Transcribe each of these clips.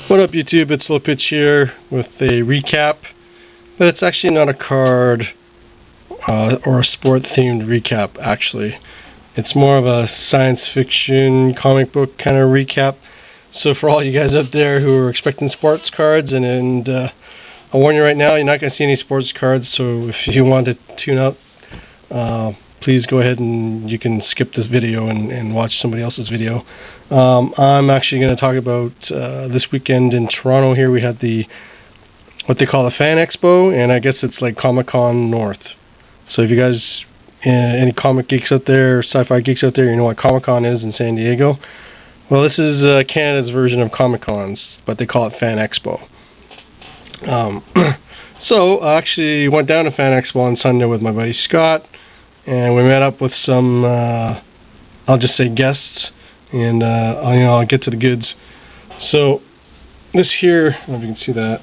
What up, YouTube? It's Low Pitch here with a recap, but it's actually not a card or a sport-themed recap, actually. It's more of a science fiction comic book kind of recap. So for all you guys out there who are expecting sports cards, and I'll warn you right now, you're not going to see any sports cards, so if you want to tune out, please go ahead and you can skip this video and watch somebody else's video. I'm actually going to talk about this weekend in Toronto. Here we had what they call the FanExpo, and I guess it's like Comic-Con North. So if you guys, any comic geeks out there, sci-fi geeks out there, you know what Comic-Con is in San Diego. Well, this is Canada's version of Comic-Cons, but they call it FanExpo. So I actually went down to FanExpo on Sunday with my buddy Scott, and we met up with some, I'll just say guests, and I'll get to the goods. So this here, I don't know if you can see that.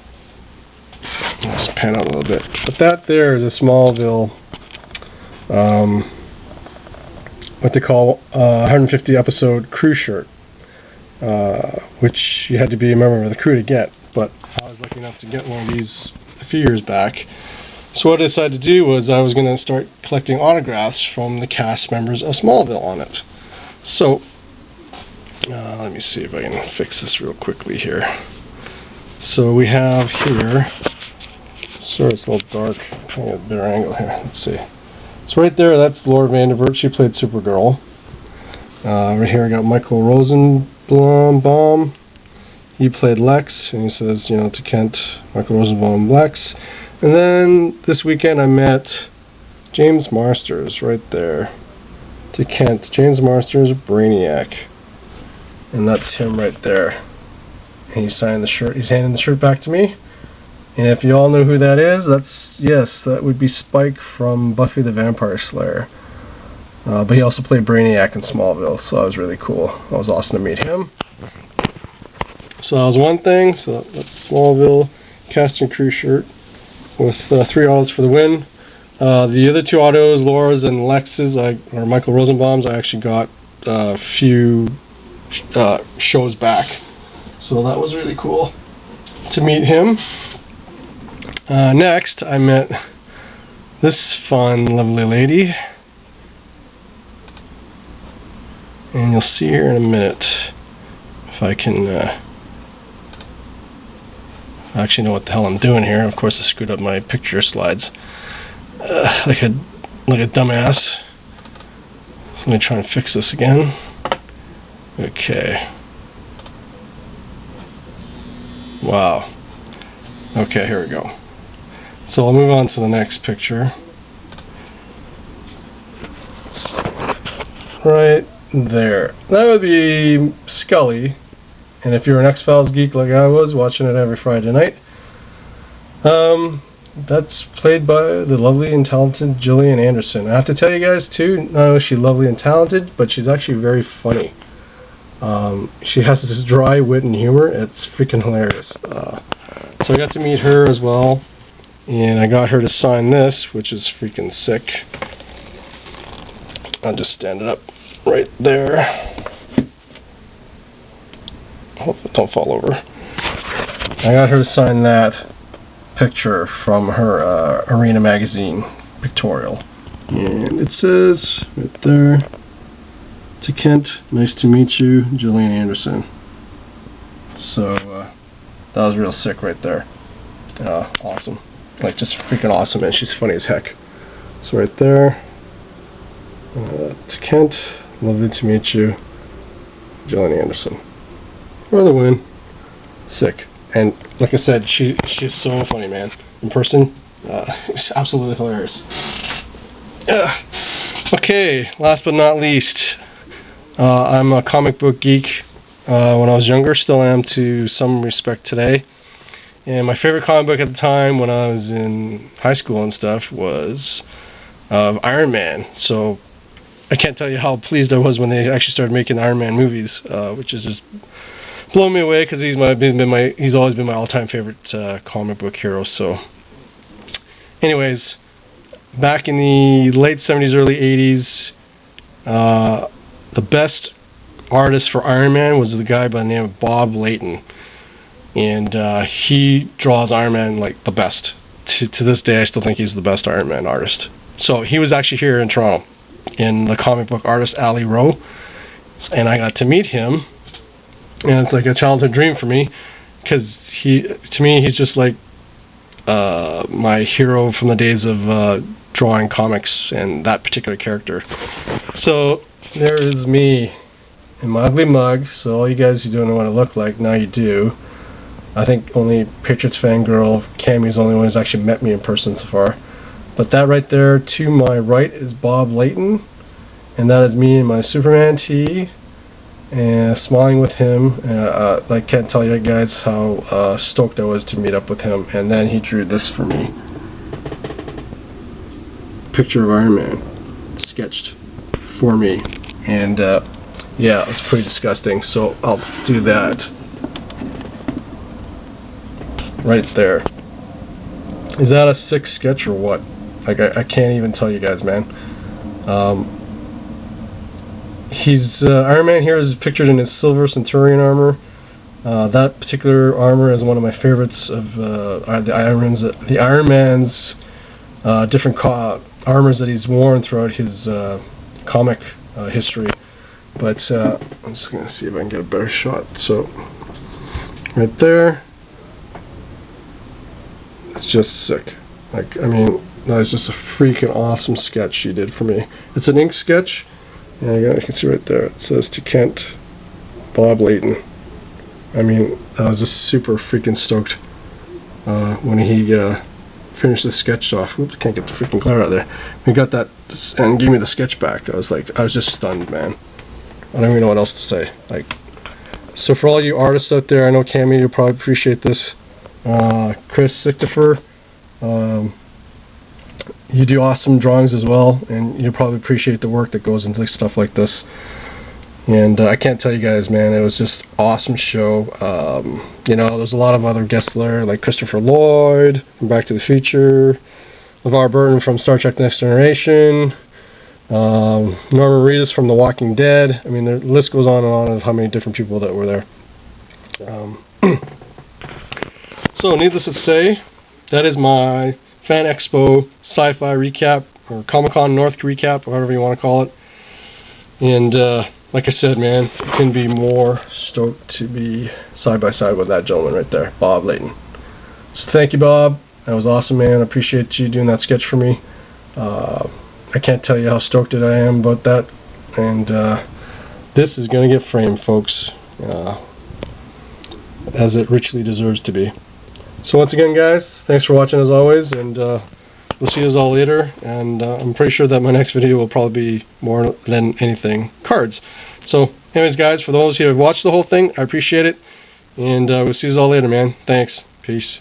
I'll just pan out a little bit. But that there is a Smallville, what they call 150 episode crew shirt, which you had to be a member of the crew to get. But I was lucky enough to get one of these a few years back. So what I decided to do was I was going to start collecting autographs from the cast members of Smallville on it. So, let me see if I can fix this real quickly here. So we have here, sorry it's a little dark, I'm trying to get a better angle here, let's see. So right there, that's Laura Vanderbilt, she played Supergirl. Right here I got Michael Rosenbaum, he played Lex, and he says, to Kent, Michael Rosenbaum, Lex. And then this weekend I met James Marsters right there. To Kent, James Marsters, Brainiac. And that's him right there. And he signed the shirt. He's handing the shirt back to me. And if you all know who that is, that would be Spike from Buffy the Vampire Slayer. But he also played Brainiac in Smallville, so that was really cool. That was awesome to meet him. So that was one thing. So that's Smallville cast and crew shirt with 3 autos for the win. The other 2 autos, Laura's and Lex's, or Michael Rosenbaum's, I actually got a few shows back. So that was really cool to meet him. Next, I met this fun, lovely lady. And you'll see here in a minute if I can... I actually know what the hell I'm doing here. Of course, I screwed up my picture slides. Like a dumbass. So let me try and fix this again. Okay. Wow. Okay, here we go. So I'll move on to the next picture. Right there. That would be Scully. And if you're an X-Files geek like I was, watching it every Friday night, that's played by the lovely and talented Gillian Anderson. I have to tell you guys, too, not only is she lovely and talented, but she's actually very funny. She has this dry wit and humor. It's freaking hilarious. So I got to meet her as well, and I got her to sign this, which is freaking sick. I'll just stand it up right there. Hope it don't fall over. I got her to sign that picture from her Arena magazine pictorial. And it says right there, to Kent, nice to meet you, Gillian Anderson. So that was real sick right there. Awesome. Like, just freaking awesome, man. She's funny as heck. So right there, to Kent, lovely to meet you, Gillian Anderson. For the win. Sick. And like I said, she's so funny, man. In person, it's absolutely hilarious. Okay, last but not least, I'm a comic book geek. When I was younger, still am to some respect today. And my favorite comic book at the time when I was in high school and stuff was Iron Man. So I can't tell you how pleased I was when they actually started making Iron Man movies, which is just blown me away because he's always been my all-time favorite comic book hero. So, anyways, back in the late 70s, early 80s, the best artist for Iron Man was the guy by the name of Bob Layton. and he draws Iron Man like the best. To this day, I still think he's the best Iron Man artist. So he was actually here in Toronto, in the comic book artist alley row, and I got to meet him, and it's like a childhood dream for me, because to me, he's just like my hero from the days of drawing comics and that particular character. So there is me in my ugly mug. So all you guys who don't know what I look like, now you do. I think only Patriots fangirl Cammy's the only one who's actually met me in person so far. But that right there to my right is Bob Layton, and that is me in my Superman tee, and smiling with him. I can't tell you guys how stoked I was to meet up with him. And then he drew this for me. Picture of Iron Man, sketched for me. And yeah, it was pretty disgusting, so I'll do that right there. Is that a sick sketch or what? Like, I can't even tell you guys, man. Iron Man here is pictured in his silver Centurion armor. That particular armor is one of my favorites of the Iron Man's different armors that he's worn throughout his comic history. But I'm just going to see if I can get a better shot. So, right there. It's just sick. Like, I mean, that was just a freaking awesome sketch he did for me. It's an ink sketch. And you can see right there, it says to Kent, Bob Layton. I mean, I was just super freaking stoked when he finished the sketch off. Oops, can't get the freaking glare out of there. He got that and gave me the sketch back. I was just stunned, man. I don't even know what else to say. Like, so for all you artists out there, I know Cammy, you'll probably appreciate this. Chris Sichtifer, you do awesome drawings as well, and you probably appreciate the work that goes into stuff like this. And I can't tell you guys, man, it was just awesome show. You know, there's a lot of other guests there, like Christopher Lloyd from Back to the Future, LeVar Burton from Star Trek Next Generation, Norman Reedus from The Walking Dead. I mean, the list goes on and on of how many different people that were there. So, needless to say, that is my FanExpo sci-fi recap, or Comic-Con North recap, or whatever you want to call it. And like I said, man, I couldn't be more stoked to be side by side with that gentleman right there, Bob Layton. So thank you, Bob. That was awesome, man. I appreciate you doing that sketch for me. I can't tell you how stoked I am about that. And this is going to get framed, folks, as it richly deserves to be. So once again, guys, thanks for watching as always, and we'll see you all later. And I'm pretty sure that my next video will probably be more than anything cards. So anyways, guys, for those who have watched the whole thing, I appreciate it, and we'll see you all later, man. Thanks. Peace.